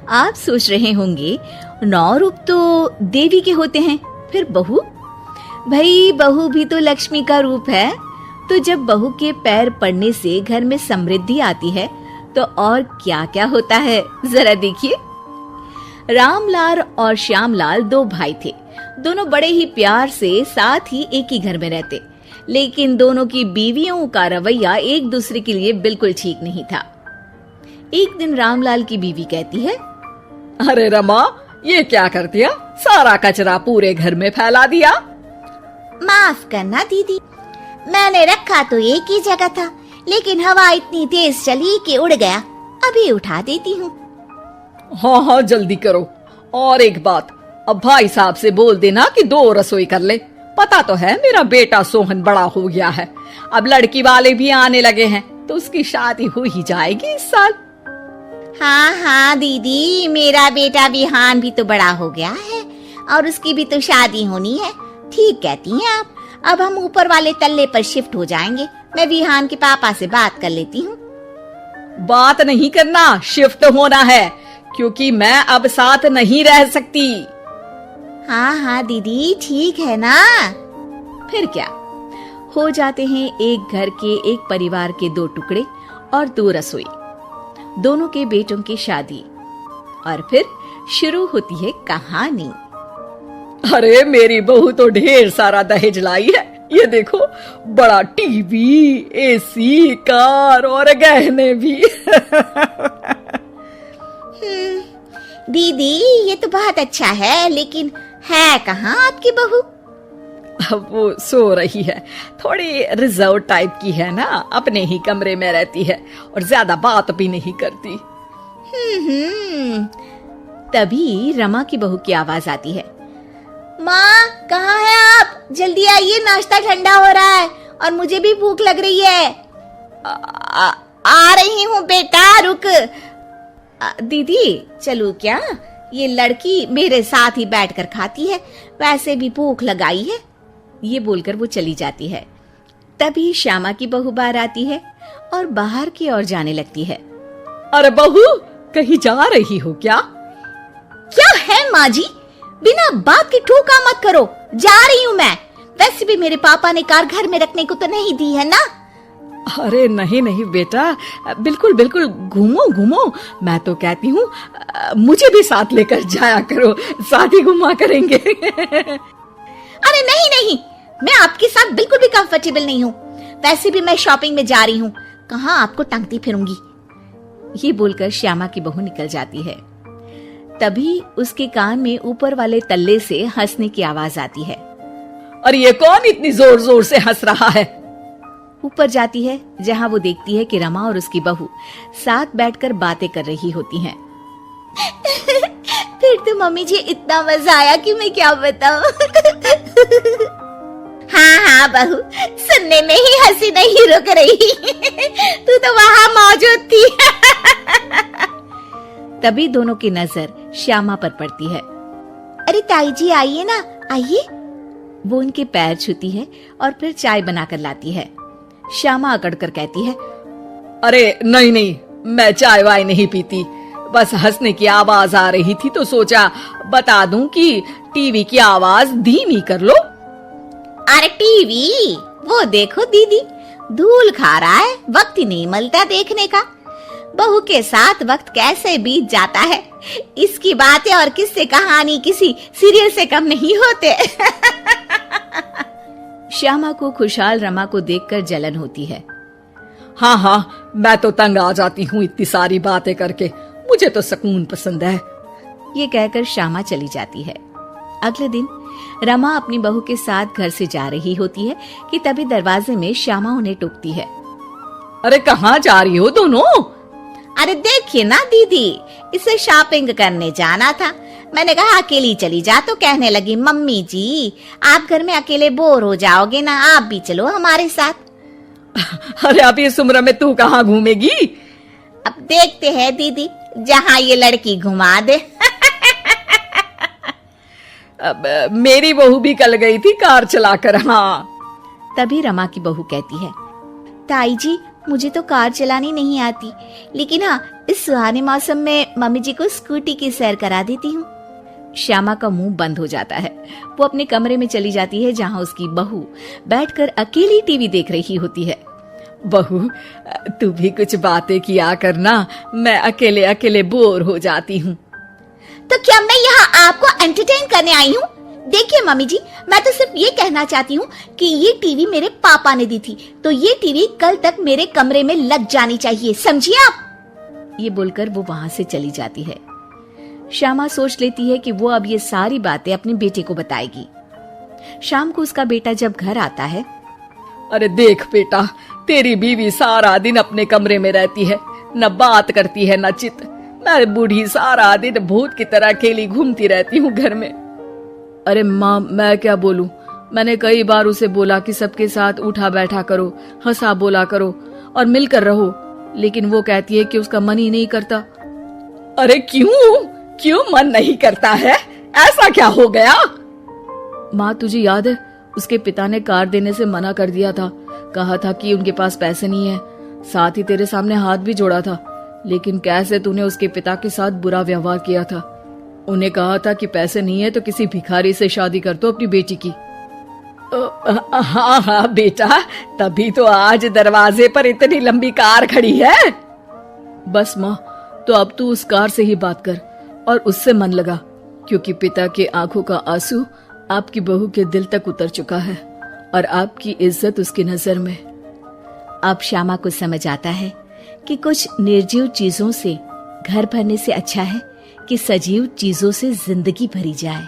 आप सोच रहे होंगे 9 रूप तो देवी के होते हैं, फिर बहू? भाई बहू भी तो लक्ष्मी का रूप है। तो जब बहू के पैर पड़ने से घर में समृद्धि आती है तो और क्या क्या होता है, जरा देखिए। रामलाल और श्यामलाल 2 भाई थे। दोनों बड़े ही प्यार से साथ ही एक ही घर में रहते, लेकिन दोनों की बीवियों का रवैया एक दूसरे के लिए बिल्कुल ठीक नहीं था। एक दिन रामलाल की बीवी कहती है, अरे रमा, ये क्या कर दिया? सारा कचरा पूरे घर में फैला दिया। माफ करना दीदी, मैंने रखा तो एक ही जगह था, लेकिन हवा इतनी तेज चली कि उड़ गया। अभी उठा देती हूँ। हाँ हाँ जल्दी करो। और एक बात, अब भाई साहब से बोल देना कि 2 रसोई कर ले। पता तो है मेरा बेटा सोहन बड़ा हो गया है, अब लड़की वाले भी आने लगे हैं, तो उसकी शादी हो ही जाएगी इस साल। हाँ हाँ दीदी, मेरा बेटा विहान भी तो बड़ा हो गया है और उसकी भी तो शादी होनी है। ठीक कहती हैं आप। अब हम ऊपर वाले तल्ले पर शिफ्ट हो जाएंगे। मैं विहान के पापा से बात कर लेती हूँ। बात नहीं करना, शिफ्ट होना है, क्योंकि मैं अब साथ नहीं रह सकती। हाँ हाँ दीदी, ठीक है ना। फिर क्या, हो जाते हैं एक घर के एक परिवार के 2 टुकड़े और 2 रसोई, दोनों के बेटों की शादी। और फिर शुरू होती है कहानी। अरे मेरी बहू तो ढेर सारा दहेज लाई है। ये देखो, बड़ा टीवी, एसी, कार और गहने भी। दीदी ये तो बहुत अच्छा है, लेकिन है कहाँ आपकी बहू? अब वो सो रही है, थोड़ी रिजर्व टाइप की है ना, अपने ही कमरे में रहती है और ज्यादा बात भी नहीं करती। तभी रमा की बहू की आवाज आती है, माँ कहाँ है आप? जल्दी आइए, नाश्ता ठंडा हो रहा है और मुझे भी भूख लग रही है। आ रही हूँ बेटा, रुक। दीदी चलूं क्या? ये लड़की मेरे साथ ही बैठकर खाती है, वैसे भी भूख लगाई है। ये बोलकर वो चली जाती है। तभी श्यामा की बहू बाहर आती है और बाहर की ओर जाने लगती है। अरे बहू, कहीं जा रही हो क्या? क्या है माँ जी, बिना बात के ठोका मत करो। जा रही हूँ मैं। वैसे भी मेरे पापा ने कार घर में रखने को तो नहीं दी है ना। अरे नहीं नहीं बेटा, बिल्कुल बिल्कुल, घूमो घूमो। मैं तो कहती हूँ मुझे भी साथ लेकर जाया करो, साथ ही घुमा करेंगे। अरे नहीं नहीं, मैं आपके साथ बिल्कुल भी कंफर्टेबल नहीं हूँ। वैसे भी मैं शॉपिंग में जा रही हूँ, कहाँ आपको टांगती फिरूंगी। ये बोलकर श्यामा की बहू निकल जाती है। तभी उसके कान में ऊपर वाले तल्ले से हंसने की आवाज आती है। और ये कौन इतनी जोर जोर से हंस रहा है? ऊपर जाती है, जहाँ वो देखती है कि रमा और उसकी बहू साथ बैठकर बातें कर रही होती हैं। फिर तो मम्मी जी इतना मजा आया कि मैं क्या बताऊं। हाँ हाँ बहू, सुनने में ही हंसी नहीं रुक रही। तू तो वहाँ मौजूद थी। तभी दोनों की नजर श्यामा पर पड़ती है। अरे ताई जी आइए ना, आइए। वो उनके पैर छूती है और फिर चाय बनाकर लाती है। श्यामा अकड़कर कहती है, अरे नहीं नहीं, मैं चाय वाय नहीं पीती, बस हंसने की आवाज आ रही थी तो सोचा बता दूं कि टीवी की आवाज धीमी कर लो। अरे टीवी, वो देखो दीदी, धूल खा रहा है, वक्त ही नहीं मिलता देखने का। बहू के साथ वक्त कैसे बीत जाता है, इसकी बातें और किस्से कहानी किसी सीरियल से कम नहीं होते। श्यामा को खुशहाल रमा को देखकर जलन होती है। हाँ हाँ, मैं तो तंग आ जाती हूँ इतनी सारी बातें करके, मुझे तो सुकून पसंद है। ये कहकर श्यामा चली जाती है। अगले दिन रमा अपनी बहू के साथ घर से जा रही होती है कि तभी दरवाजे में श्यामा उन्हें टोकती है। अरे कहाँ जा रही हो दोनों? अरे देखिए ना दीदी, इसे शॉपिंग करने जाना था। मैंने कहा अकेली चली जा, तो कहने लगी मम्मी जी आप घर में अकेले बोर हो जाओगे ना, आप भी चलो हमारे साथ। अरे अब इस उम्र में तू कहाँ घूमेगी? अब देखते हैं दीदी, जहाँ ये लड़की घुमा दे। अब मेरी बहू भी कल गई थी कार चलाकर। हाँ। तभी रमा की बहू कहती है, ताई जी मुझे तो कार चलानी नहीं आती, लेकिन हाँ, इस सुहाने मौसम में मम्मी जी को स्कूटी की सैर करा देती हूँ। श्यामा का मुंह बंद हो जाता है। वो अपने कमरे में चली जाती है जहाँ उसकी बहू बैठकर अकेली टीवी देख रही होती है। बहू, तू भी कुछ बातें किया करना, मैं अकेले अकेले बोर हो जाती हूँ। तो क्या मैं यहाँ आपको एंटरटेन करने आई हूँ? देखिए मम्मी जी, मैं तो सिर्फ ये कहना चाहती हूँ कि ये टीवी मेरे पापा ने दी थी, तो ये टीवी कल तक मेरे कमरे में लग जानी चाहिए, समझिए आप। ये बोलकर वो वहां से चली जाती है। श्यामा सोच लेती है कि वो अब ये सारी बातें अपने बेटे को बताएगी। शाम को उसका बेटा जब घर आता है, अरे देख बेटा, तेरी बीवी सारा दिन अपने कमरे में रहती है, न बात करती है न चित। मैं बूढ़ी सारा दिन भूत की तरह अकेली घूमती रहती हूँ घर में। अरे माँ, मैं क्या बोलूं? मैंने कई बार उसे बोला कि सबके साथ उठा बैठा करो, हंसा बोला करो और मिलकर रहो, लेकिन वो कहती है कि उसका मन ही नहीं करता। अरे क्यों मन नहीं करता है? ऐसा क्या हो गया? माँ, तुझे याद है उसके पिता ने कार देने से मना कर दिया था। कहा था कि उनके पास पैसे नहीं है, साथ ही तेरे सामने हाथ भी जोड़ा था, लेकिन कैसे तूने उसके पिता के साथ बुरा व्यवहार किया था। उन्हें कहा था कि पैसे नहीं है तो किसी भिखारी से शादी कर दो अपनी बेटी की। हाँ बेटा, तभी तो आज दरवाजे पर इतनी लंबी कार खड़ी है। बस माँ, तो अब तू उस कार से ही बात कर और उससे मन लगा, क्योंकि पिता के आंखों का आंसू आपकी बहू के दिल तक उतर चुका है और आपकी इज्जत उसकी नजर में। अब श्यामा को समझ आता है कि कुछ निर्जीव चीजों से घर भरने से अच्छा है कि सजीव चीजों से जिंदगी भरी जाए।